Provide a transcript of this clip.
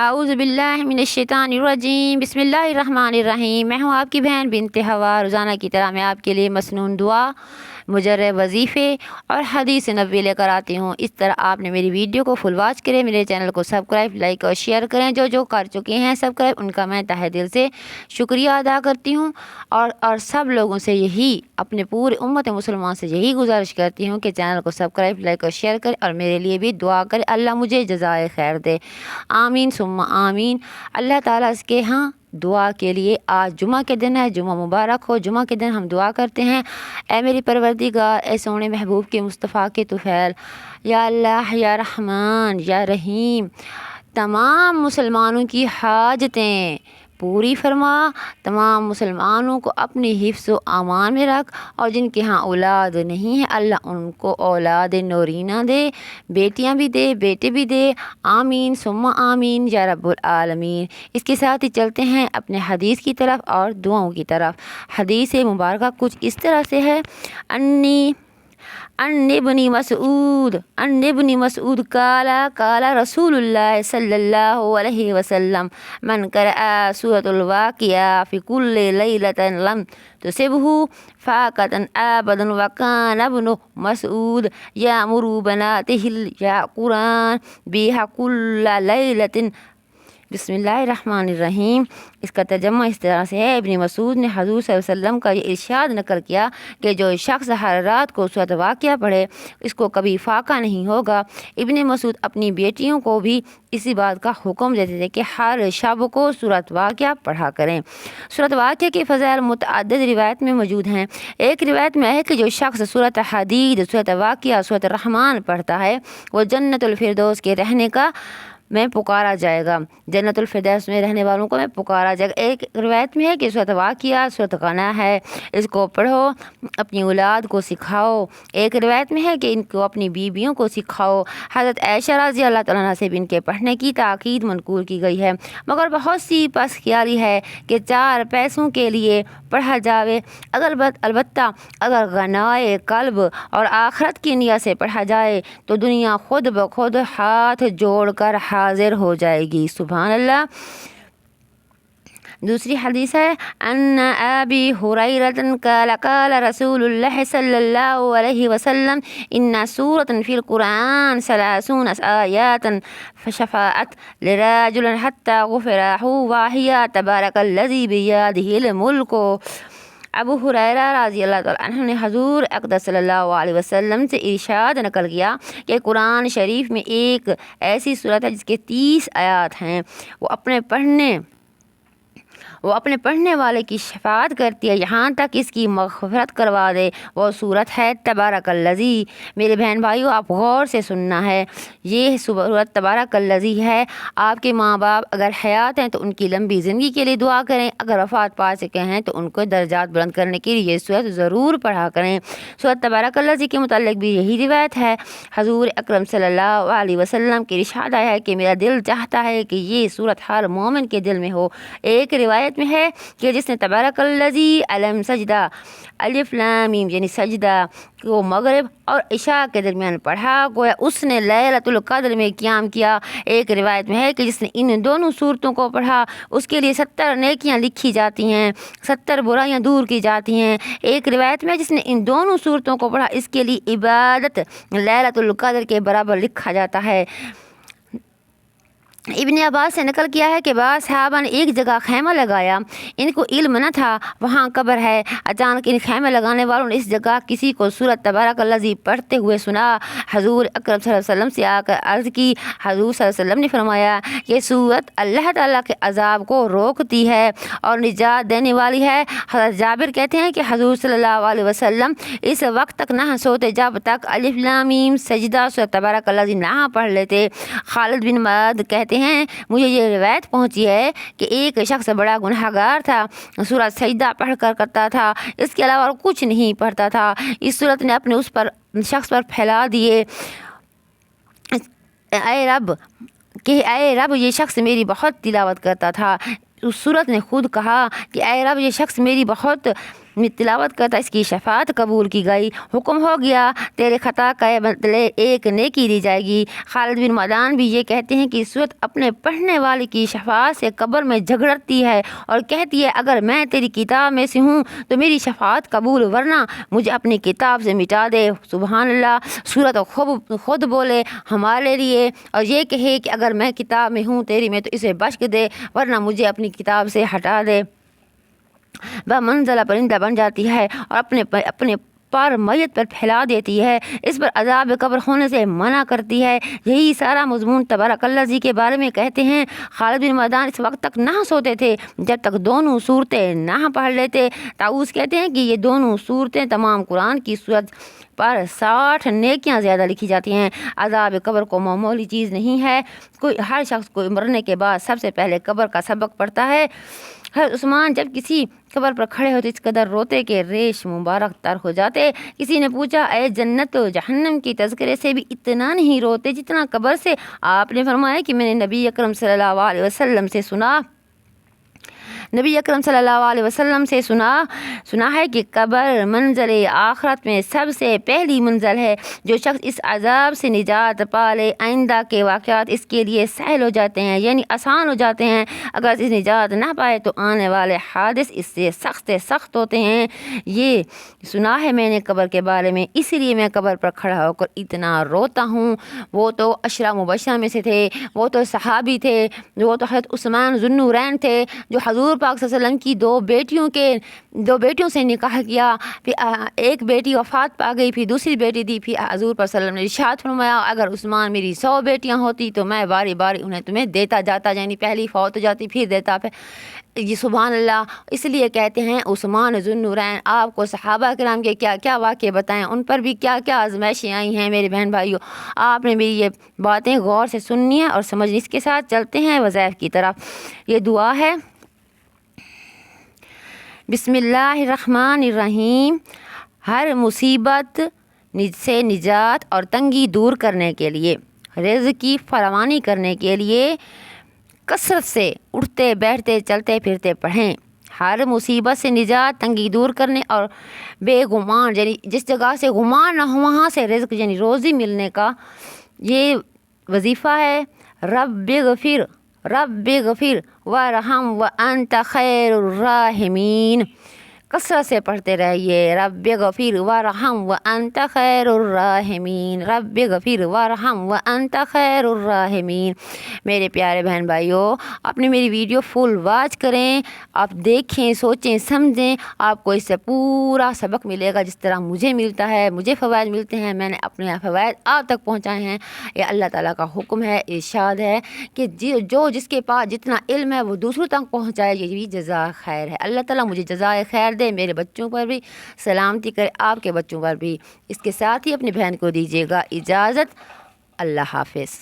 اعوذ باللہ من الشیطان الرجیم، بسم اللہ الرحمن الرحیم۔ میں ہوں آپ کی بہن بنت ہوا۔ روزانہ کی طرح میں آپ کے لیے مسنون دعا، مجرد وظیفے اور حدیث نبوی لے کر آتی ہوں۔ اس طرح آپ نے میری ویڈیو کو فل واچ کریں، میرے چینل کو سبسکرائب، لائک اور شیئر کریں۔ جو کر چکے ہیں سبسکرائب، ان کا میں تہہ دل سے شکریہ ادا کرتی ہوں، اور سب لوگوں سے یہی، اپنے پورے امت مسلمان سے یہی گزارش کرتی ہوں کہ چینل کو سبسکرائب، لائک اور شیئر کریں، اور میرے لیے بھی دعا کریں، اللہ مجھے جزائے خیر دے، آمین ثم آمین۔ اللہ تعالیٰ اس کے ہاں دعا کے لیے آج جمعہ کے دن ہے، جمعہ مبارک ہو۔ جمعہ کے دن ہم دعا کرتے ہیں، اے میری پروردگار، اے سونے محبوب کے مصطفیٰ کے طفیل، یا اللہ، یا رحمان، یا رحیم، تمام مسلمانوں کی حاجتیں پوری فرما، تمام مسلمانوں کو اپنی حفظ و امان میں رکھ، اور جن کے ہاں اولاد نہیں ہے اللہ ان کو اولاد نورینہ دے، بیٹیاں بھی دے، بیٹے بھی دے، آمین ثم آمین یا رب العالمین۔ اس کے ساتھ ہی چلتے ہیں اپنے حدیث کی طرف اور دعاؤں کی طرف۔ حدیث مبارکہ کچھ اس طرح سے ہے، ان ابن مسعود قال رسول اللہ صلی اللہ علیہ وسلم من قرأ سورة الواقعہ فی کل لیلۃ لم تصبہ فاقۃ ابدا وکان ابن مسعود یأمر بناتہ یقرأن بها کل لیلۃ۔ بسم اللہ الرحمن الرحیم۔ اس کا ترجمہ اس طرح سے ہے، ابن مسعود نے حضور صلی اللہ علیہ وسلم کا یہ ارشاد نقل کیا کہ جو شخص ہر رات کو سورۃ واقعہ پڑھے اس کو کبھی فاقہ نہیں ہوگا۔ ابن مسعود اپنی بیٹیوں کو بھی اسی بات کا حکم دیتے تھے کہ ہر شب کو سورۃ واقعہ پڑھا کریں۔ سورۃ واقعہ کے فضائل متعدد روایت میں موجود ہیں۔ ایک روایت میں ہے کہ جو شخص سورۃ حدید، سورۃ واقعہ، سورۃ الرحمن پڑھتا ہے وہ جنت الفردوس کے رہنے کا میں پکارا جائے گا، جنت الفردوس میں رہنے والوں کو میں پکارا جائے گا۔ ایک روایت میں ہے کہ سورۃ واقعہ سورۃ غنا ہے، اس کو پڑھو، اپنی اولاد کو سکھاؤ۔ ایک روایت میں ہے کہ ان کو اپنی بیویوں کو سکھاؤ۔ حضرت عائشہ رضی اللہ تعالیٰ عنہا سے بھی ان کے پڑھنے کی تاکید منقول کی گئی ہے، مگر بہت سی پس خیالی ہے کہ 4 پیسوں کے لیے پڑھا جاوے، البتہ اگر غنائے قلب اور آخرت کی نیت سے پڑھا جائے تو دنیا خود بخود ہاتھ جوڑ کر حاضر ہو جائے گی۔ سبحان اللہ۔ دوسری حدیث ہے، ان ابی ہریرہ قال قال رسول اللہ صلی اللہ علیہ وسلم ان سورۃ فی القرآن 30 آیات فشفاعت لرجل حتی غفر له وهي تبارک الذی بیدہ الملک۔ ابو ہریرہ رضی اللہ تعالیٰ عنہ نے حضور اقدس صلی اللہ علیہ وسلم سے ارشاد نقل کیا کہ قرآن شریف میں ایک ایسی صورت ہے جس کے 30 آیات ہیں، وہ اپنے پڑھنے والے کی شفاعت کرتی ہے یہاں تک اس کی مغفرت کروا دے۔ وہ صورت ہے تبارک الذی۔ میرے بہن بھائیو، آپ غور سے سننا ہے، یہ صورت تبارک الذی ہے۔ آپ کے ماں باپ اگر حیات ہیں تو ان کی لمبی زندگی کے لیے دعا کریں، اگر وفات پا چکے ہیں تو ان کو درجات بلند کرنے کے لیے یہ صورت ضرور پڑھا کریں۔ صورت تبارک الذی کے متعلق بھی یہی روایت ہے، حضور اکرم صلی اللہ علیہ وسلم کی ارشاد آیا ہے کہ میرا دل چاہتا ہے کہ یہ صورت ہر مومن کے دل میں ہو۔ ایک روایت میں ہے کہ جس نے تبارک الذی علم سجدہ، الف لام میم یعنی سجدہ کو مغرب اور عشاء کے درمیان پڑھا، گویا اس نے لیلۃ القدر میں قیام کیا۔ ایک روایت میں ہے کہ جس نے ان دونوں صورتوں کو پڑھا اس کے لیے 70 نیکیاں لکھی جاتی ہیں، 70 برائیاں دور کی جاتی ہیں۔ ایک روایت میں جس نے ان دونوں صورتوں کو پڑھا اس کے لیے عبادت لیلۃ القدر کے برابر لکھا جاتا ہے۔ ابن عباس سے نقل کیا ہے کہ بعض صحابہ نے ایک جگہ خیمہ لگایا، ان کو علم نہ تھا وہاں قبر ہے، اچانک ان خیمہ لگانے والوں نے اس جگہ کسی کو سورۃ تبارک الذی پڑھتے ہوئے سنا۔ حضور اکرم صلی اللہ علیہ وسلم سے آ کر عرض کی، حضور صلی اللہ علیہ وسلم نے فرمایا یہ صورت اللہ تعالیٰ کے عذاب کو روکتی ہے اور نجات دینے والی ہے۔ حضرت جابر کہتے ہیں کہ حضور صلی اللہ علیہ وسلم اس وقت تک نہ سوتے جب تک الف لام میم سجدہ سورۃ تبارک الذی نہ پڑھ لیتے۔ خالد بن معد کہتے ہیں مجھے یہ روایت پہنچی ہے کہ ایک شخص بڑا گنہگار تھا، سورۃ سجدہ پڑھ کر کرتا تھا، اس کے علاوہ اور کچھ نہیں پڑھتا تھا۔ اس صورت نے اپنے اس پر شخص پر پھیلا دیے، اے رب یہ شخص میری بہت تلاوت کرتا تھا۔ اس صورت نے خود کہا کہ اے رب یہ شخص میری بہت میں تلاوت کرتا اس کی شفاعت قبول کی گئی، حکم ہو گیا تیرے خطا کا بدلے ایک نیکی دی جائے گی۔ خالد بن معدان بھی یہ کہتے ہیں کہ سورت اپنے پڑھنے والے کی شفاعت سے قبر میں جھگڑتی ہے اور کہتی ہے اگر میں تیری کتاب میں سے ہوں تو میری شفاعت قبول، ورنہ مجھے اپنی کتاب سے مٹا دے۔ سبحان اللہ، سورت خود بولے ہمارے لیے اور یہ کہے کہ اگر میں کتاب میں ہوں تیری میں تو اسے بخش دے، ورنہ مجھے اپنی کتاب سے ہٹا دے۔ وہ منزلہ پرندہ بن جاتی ہے اور اپنے پر میت پر پھیلا دیتی ہے، اس پر عذاب قبر ہونے سے منع کرتی ہے۔ یہی سارا مضمون تبارک اللہ جی کے بارے میں کہتے ہیں۔ خالد بن معدان اس وقت تک نہ سوتے تھے جب تک دونوں صورتیں نہ پڑھ لیتے۔ طاؤس کہتے ہیں کہ یہ دونوں صورتیں تمام قرآن کی صورت پر 60 نیکیاں زیادہ لکھی جاتی ہیں۔ عذاب قبر کو معمولی چیز نہیں ہے۔ ہر شخص کو مرنے کے بعد سب سے پہلے قبر کا سبق پڑھتا ہے۔ حضرت عثمان جب کسی قبر پر کھڑے ہوتے اس قدر روتے کہ ریش مبارک تر ہو جاتے۔ کسی نے پوچھا اے جنت و جہنم کی تذکرے سے بھی اتنا نہیں روتے جتنا قبر سے؟ آپ نے فرمایا کہ میں نے نبی اکرم صلی اللہ علیہ وسلم سے سنا ہے کہ قبر منزل آخرت میں سب سے پہلی منزل ہے۔ جو شخص اس عذاب سے نجات پا لے آئندہ کے واقعات اس کے لیے سہل ہو جاتے ہیں، یعنی آسان ہو جاتے ہیں۔ اگر اس نجات نہ پائے تو آنے والے حادث اس سے سخت ہوتے ہیں۔ یہ سنا ہے میں نے قبر کے بارے میں، اس لیے میں قبر پر کھڑا ہو کر اتنا روتا ہوں۔ وہ تو عشرہ مبشرہ میں سے تھے، وہ تو صحابی تھے، وہ تو حضرت عثمان ذو النورین تھے جو حضور پاک صلی اللہ علیہ وسلم کی دو بیٹیوں سے نکاح کیا، پھر ایک بیٹی وفات پا گئی، پھر دوسری بیٹی دی، پھر حضور پاک صلی اللہ علیہ وسلم نے ارشاد فرمایا اگر عثمان میری 100 بیٹیاں ہوتی تو میں باری باری انہیں تمہیں دیتا جاتا، یعنی پہلی فوت ہو جاتی پھر دیتا۔ یہ سبحان اللہ، اس لیے کہتے ہیں عثمان ذو النورین۔ آپ کو صحابہ کرام کے کیا کیا واقعے بتائیں، ان پر بھی کیا کیا آزمائشیں آئی ہیں میرے بہن بھائیوں۔ آپ نے میری یہ باتیں غور سے سننی ہے اور سمجھنی۔ اس کے ساتھ چلتے ہیں وظائف کی طرف۔ یہ دعا ہے بسم اللہ الرحمن الرحیم۔ ہر مصیبت سے نجات اور تنگی دور کرنے کے لیے، رزق کی فراوانی کرنے کے لیے کثرت سے اٹھتے بیٹھتے چلتے پھرتے پڑھیں۔ ہر مصیبت سے نجات، تنگی دور کرنے اور بے گمان، یعنی جس جگہ سے گمان نہ ہو وہاں سے رزق یعنی روزی ملنے کا یہ وظیفہ ہے۔ رب اغفر وارحم وانت خیر الراحمین۔ کثرت سے پڑھتے رہیے رب اغفر وارحم وانت خیر الراحمین، رب اغفر وارحم وانت خیر الراحمین۔ میرے پیارے بہن بھائیوں، آپ نے میری ویڈیو فل واچ کریں، آپ دیکھیں، سوچیں، سمجھیں، آپ کو اس سے پورا سبق ملے گا جس طرح مجھے ملتا ہے، مجھے فوائد ملتے ہیں، میں نے اپنے فوائد آپ تک پہنچائے ہیں۔ یہ اللہ تعالیٰ کا حکم ہے، ارشاد ہے کہ جو جس کے پاس جتنا علم ہے وہ دوسروں تک پہنچائے، یہ بھی جزائے خیر ہے۔ اللہ تعالیٰ مجھے جزائے خیر دے، میرے بچوں پر بھی سلامتی کرے، آپ کے بچوں پر بھی۔ اس کے ساتھ ہی اپنی بہن کو دیجیے گا اجازت۔ اللہ حافظ۔